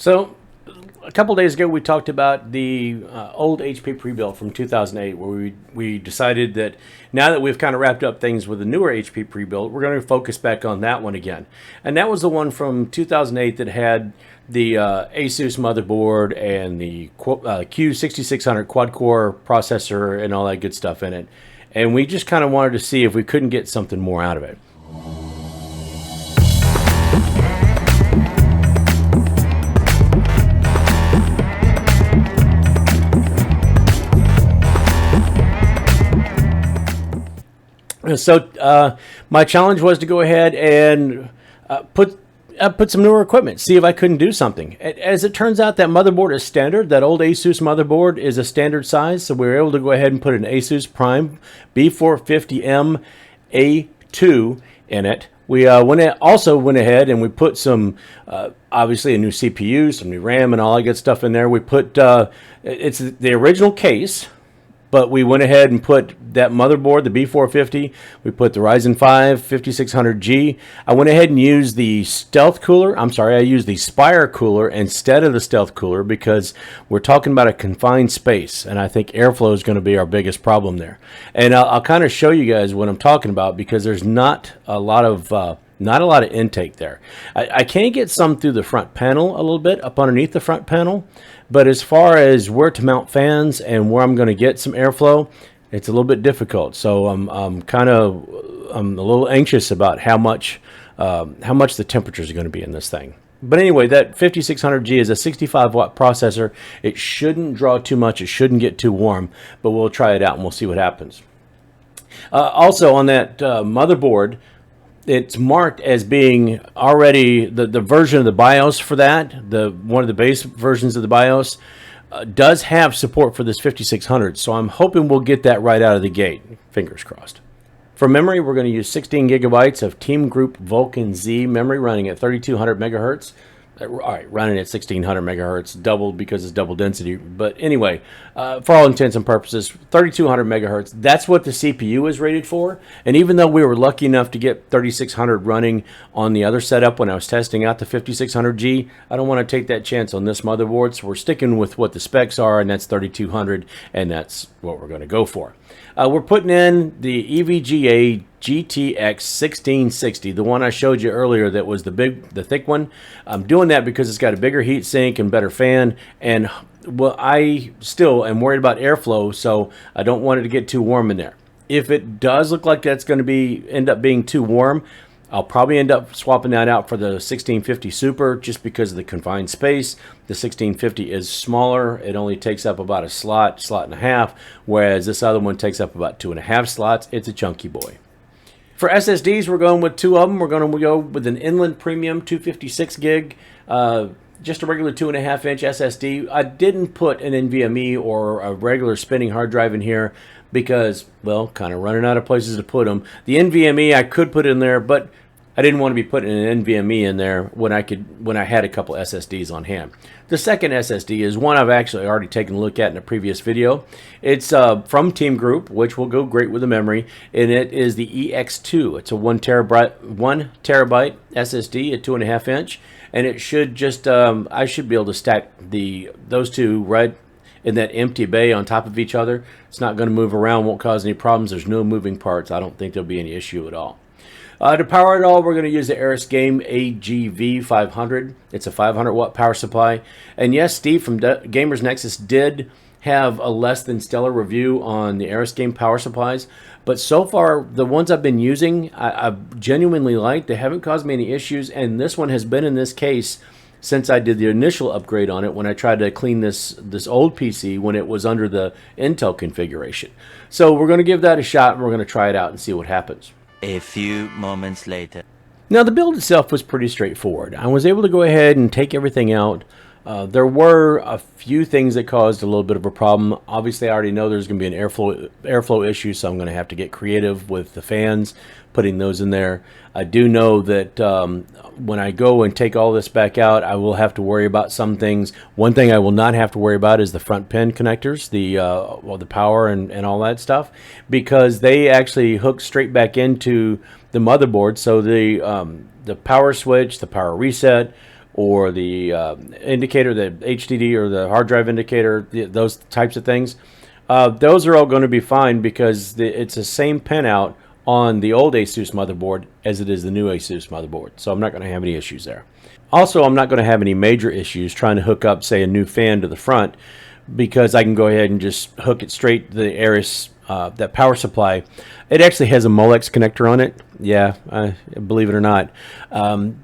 So a couple days ago, we talked about the old HP Prebuilt from 2008, where we decided that now that we've kind of wrapped up things with the newer HP Prebuilt, we're going to focus back on that one again. And that was the one from 2008 that had the Asus motherboard and the Q6600 quad-core processor and all that good stuff in it. And we just kind of wanted to see if we couldn't get something more out of it. So my challenge was to go ahead and put some newer equipment, see if I couldn't do something. As it turns out, that motherboard is standard. That old Asus motherboard is a standard size, so we were able to go ahead and put an Asus Prime B450M-A II in it. We also went ahead and we put some, obviously a new CPU, some new RAM, and all that good stuff in there. We put, it's the original case, but we went ahead and put that motherboard, the B450. We put the Ryzen 5 5600G. I went ahead and used the Stealth cooler. I'm sorry, I used the Spire cooler instead of the Stealth cooler because we're talking about a confined space, and I think airflow is going to be our biggest problem there. And I'll kind of show you guys what I'm talking about because there's not a lot of intake there. I can get some through the front panel a little bit up underneath the front panel, but as far as where to mount fans and where I'm going to get some airflow, it's a little bit difficult. So I'm a little anxious about how much the temperatures are going to be in this thing. But anyway, that 5600G is a 65 watt processor. It shouldn't draw too much. It shouldn't get too warm, but we'll try it out and we'll see what happens. Also on that motherboard, it's marked as being already the version of the BIOS for that. One of the base versions of the BIOS does have support for this 5600, so I'm hoping we'll get that right out of the gate. Fingers crossed. For memory, we're going to use 16 gigabytes of TeamGroup Vulcan Z memory running at 3200 megahertz. All right, running at 1600 megahertz, doubled because it's double density. But anyway, for all intents and purposes, 3200 megahertz, that's what the CPU is rated for. And even though we were lucky enough to get 3600 running on the other setup when I was testing out the 5600G, I don't want to take that chance on this motherboard. So we're sticking with what the specs are, and that's 3200, and that's what we're going to go for. We're putting in the EVGA GTX 1660, the one I showed you earlier that was the thick one. I'm doing that because it's got a bigger heat sink and better fan, and well, I still am worried about airflow, so I don't want it to get too warm in there. If it does look like that's going to end up being too warm, I'll probably end up swapping that out for the 1650 Super just because of the confined space. The 1650 is smaller. It only takes up about a slot and a half, whereas this other one takes up about 2.5 slots. It's a chunky boy. For SSDs, we're going with two of them. We're going to go with an Inland Premium 256 gig, just a regular 2.5-inch SSD. I didn't put an NVMe or a regular spinning hard drive in here because, well, kind of running out of places to put them. The NVMe I could put in there, but I didn't want to be putting an NVMe in there when I had a couple SSDs on hand. The second SSD is one I've actually already taken a look at in a previous video. It's from TeamGroup, which will go great with the memory, and it is the EX2. It's a 1 terabyte SSD at 2.5-inch, and it should just I should be able to stack those two right in that empty bay on top of each other. It's not going to move around, won't cause any problems. There's no moving parts. I don't think there'll be any issue at all. To power it all, we're going to use the AresGame AGV500. It's a 500 watt power supply. And yes, Steve from Gamers Nexus did have a less than stellar review on the AresGame power supplies. But so far, the ones I've been using, I've genuinely liked. They haven't caused me any issues. And this one has been in this case since I did the initial upgrade on it when I tried to clean this old PC when it was under the Intel configuration. So we're going to give that a shot, and we're going to try it out and see what happens. A few moments later. Now, the build itself was pretty straightforward. I was able to go ahead and take everything out. There were a few things that caused a little bit of a problem. Obviously, I already know there's going to be an airflow issue, so I'm going to have to get creative with the fans, putting those in there. I do know that when I go and take all this back out, I will have to worry about some things. One thing I will not have to worry about is the front pin connectors, the power and all that stuff, because they actually hook straight back into the motherboard. So the power switch, the power reset, or the indicator, the HDD or the hard drive indicator, those types of things, those are all going to be fine because it's the same pinout on the old Asus motherboard as it is the new Asus motherboard. So I'm not going to have any issues there. Also, I'm not going to have any major issues trying to hook up, say, a new fan to the front, because I can go ahead and just hook it straight to the Ares, that power supply. It actually has a Molex connector on it. Yeah, believe it or not.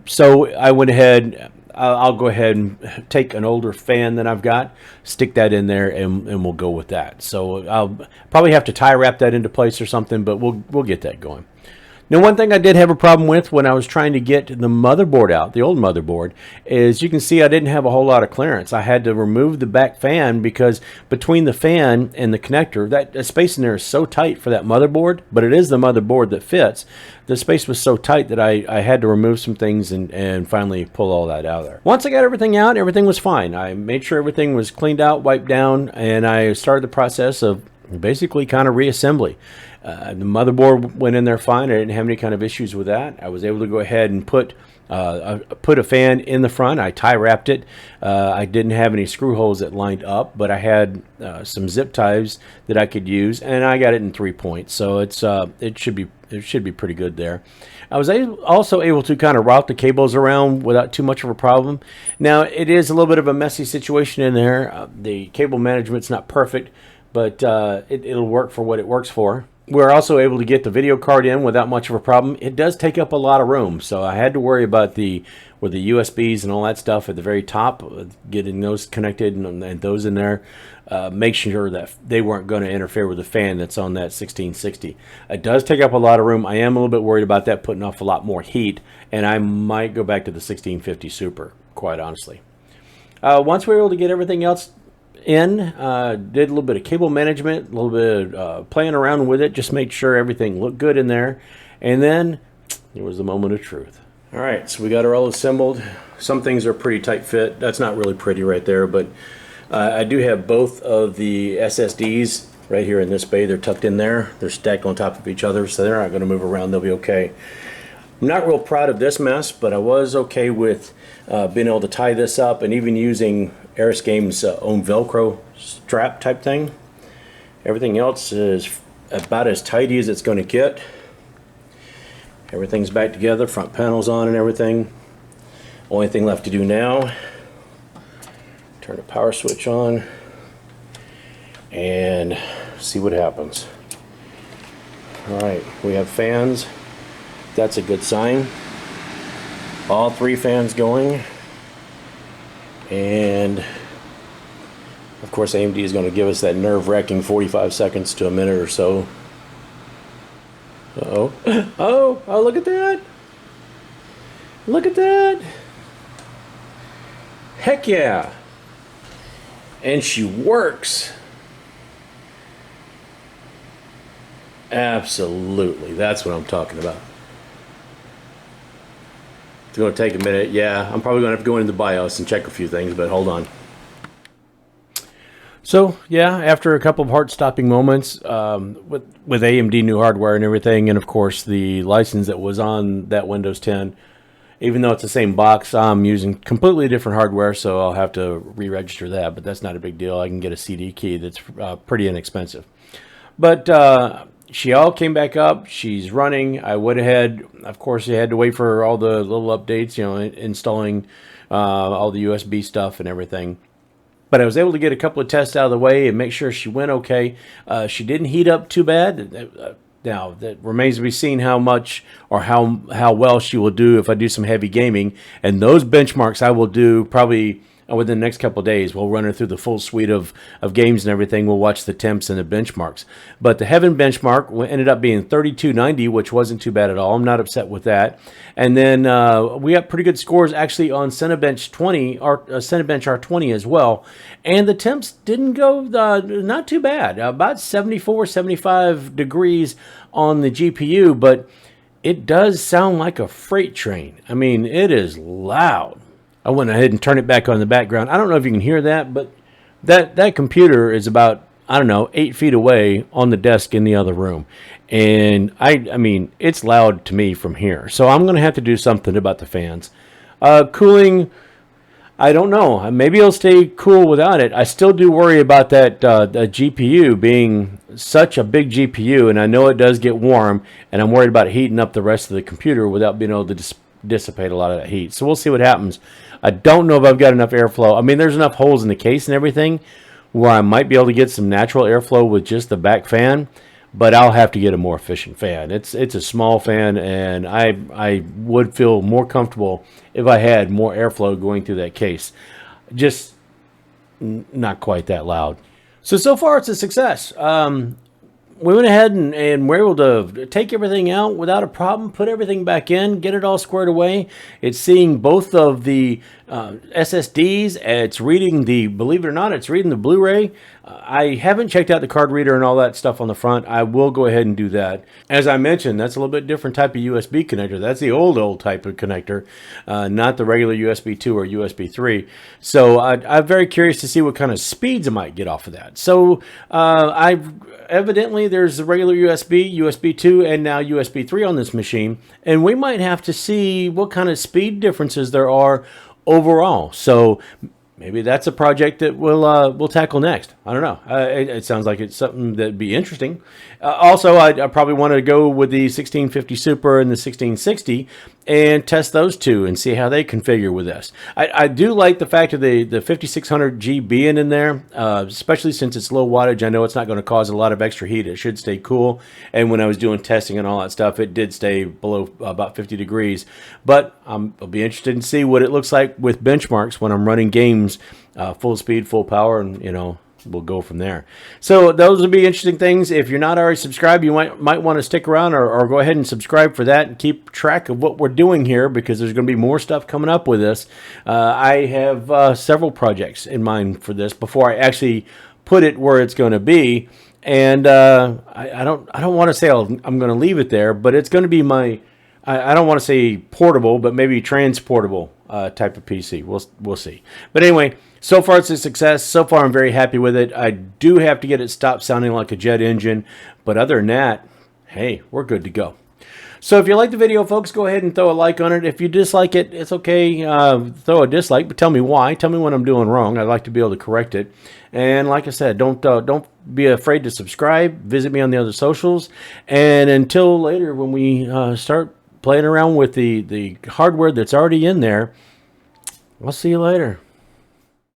So I went ahead. I'll go ahead and take an older fan that I've got, stick that in there, and we'll go with that. So I'll probably have to tie wrap that into place or something, but we'll get that going. Now, one thing I did have a problem with when I was trying to get the motherboard out, the old motherboard, is you can see I didn't have a whole lot of clearance. I had to remove the back fan because between the fan and the connector, that space in there is so tight for that motherboard, but it is the motherboard that fits. The space was so tight that I had to remove some things and finally pull all that out of there. Once I got everything out, everything was fine. I made sure everything was cleaned out, wiped down, and I started the process of basically kind of reassembly. The motherboard went in there fine. I didn't have any kind of issues with that. I was able to go ahead and put a fan in the front. I tie wrapped it. I didn't have any screw holes that lined up, but I had some zip ties that I could use, and I got it in 3 points. So it should be pretty good there. I was also able to kind of route the cables around without too much of a problem. Now, it is a little bit of a messy situation in there. The cable management's not perfect, but it'll work for what it works for. We're also able to get the video card in without much of a problem. It does take up a lot of room, so I had to worry about the USBs and all that stuff at the very top, getting those connected and those in there. Make sure that they weren't going to interfere with the fan that's on that 1660. It does take up a lot of room. I am a little bit worried about that putting off a lot more heat, and I might go back to the 1650 Super, quite honestly. Once we were able to get everything else in, did a little bit of cable management, a little bit of playing around with it, just made sure everything looked good in there, and then there was the moment of truth. All right, so we got her all assembled. Some things are pretty tight fit. That's not really pretty right there, but I do have both of the SSDs right here in this bay. They're tucked in there. They're stacked on top of each other, so they're not going to move around. They'll be okay. I'm not real proud of this mess, but I was okay with being able to tie this up and even using AresGame's own Velcro strap type thing. Everything else is about as tidy as it's going to get. Everything's back together, front panel's on and everything. Only thing left to do now, turn the power switch on and see what happens. Alright, we have fans. That's a good sign. All 3 fans going. And of course AMD is going to give us that nerve-wracking 45 seconds to a minute or so. Uh-oh. Oh, look at that. Look at that. Heck yeah. And she works. Absolutely. That's what I'm talking about. It's going to take a minute. Yeah, I'm probably going to have to go into the BIOS and check a few things, but hold on. So, yeah, after a couple of heart-stopping moments with AMD new hardware and everything, and of course the license that was on that Windows 10, even though it's the same box, I'm using completely different hardware, so I'll have to re-register that, but that's not a big deal. I can get a CD key that's pretty inexpensive. But she all came back up. She's running. I went ahead. Of course, you had to wait for all the little updates, you know, installing all the USB stuff and everything. But I was able to get a couple of tests out of the way and make sure she went okay. She didn't heat up too bad. Now, that remains to be seen how much or how well she will do if I do some heavy gaming. And those benchmarks I will do probably within the next couple of days. We'll run her through the full suite of games and everything. We'll watch the temps and the benchmarks. But the Heaven benchmark ended up being 3290, which wasn't too bad at all. I'm not upset with that. And then we got pretty good scores actually on Cinebench 20 or Cinebench R20 as well. And the temps didn't go not too bad. About 74, 75 degrees on the GPU, but it does sound like a freight train. I mean, it is loud. I went ahead and turned it back on the background. I don't know if you can hear that, but that computer is about, I don't know, 8 feet away on the desk in the other room. And I mean, it's loud to me from here. So I'm going to have to do something about the fans. Cooling I don't know. Maybe it'll stay cool without it. I still do worry about that the GPU being such a big GPU, and I know it does get warm, and I'm worried about heating up the rest of the computer without being able to dissipate a lot of that heat. So we'll see what happens. I don't know if I've got enough airflow. I mean, there's enough holes in the case and everything where I might be able to get some natural airflow with just the back fan, but I'll have to get a more efficient fan. It's a small fan, and I would feel more comfortable if I had more airflow going through that case. Just not quite that loud. So far it's a success. We went ahead and we're able to take everything out without a problem, put everything back in, get it all squared away. It's seeing both of the SSDs. It's reading the, believe it or not, it's reading the Blu-ray. I haven't checked out the card reader and all that stuff on the front. I will go ahead and do that. As I mentioned, that's a little bit different type of USB connector. That's the old type of connector, not the regular USB 2 or USB 3. So I'm very curious to see what kind of speeds I might get off of that. So evidently there's the regular USB, USB 2, and now USB 3 on this machine. And we might have to see what kind of speed differences there are overall. So maybe that's a project that we'll tackle next. I don't know. It sounds like it's something that'd be interesting. Also, I probably want to go with the 1650 Super and the 1660 and test those two and see how they configure with this. I do like the fact of the 5600G being in there, especially since it's low wattage. I know it's not going to cause a lot of extra heat. It should stay cool. And when I was doing testing and all that stuff, it did stay below about 50 degrees. But I'll be interested in see what it looks like with benchmarks when I'm running games full speed, full power, and we'll go from there. So those will be interesting things. If you're not already subscribed, you might want to stick around or go ahead and subscribe for that and keep track of what we're doing here, because there's going to be more stuff coming up with this. I have several projects in mind for this before I actually put it where it's going to be. And I don't want to say I'm going to leave it there, but it's going to be my, I don't want to say portable, but maybe transportable type of PC. We'll see. But anyway, so far it's a success. So far I'm very happy with it. I do have to get it stopped sounding like a jet engine, but other than that, hey, we're good to go. So if you like the video, folks, go ahead and throw a like on it. If you dislike it, it's okay. Throw a dislike, but tell me why. Tell me what I'm doing wrong. I'd like to be able to correct it. And like I said, don't be afraid to subscribe. Visit me on the other socials. And until later, when we start playing around with the hardware that's already in there, I'll see you later.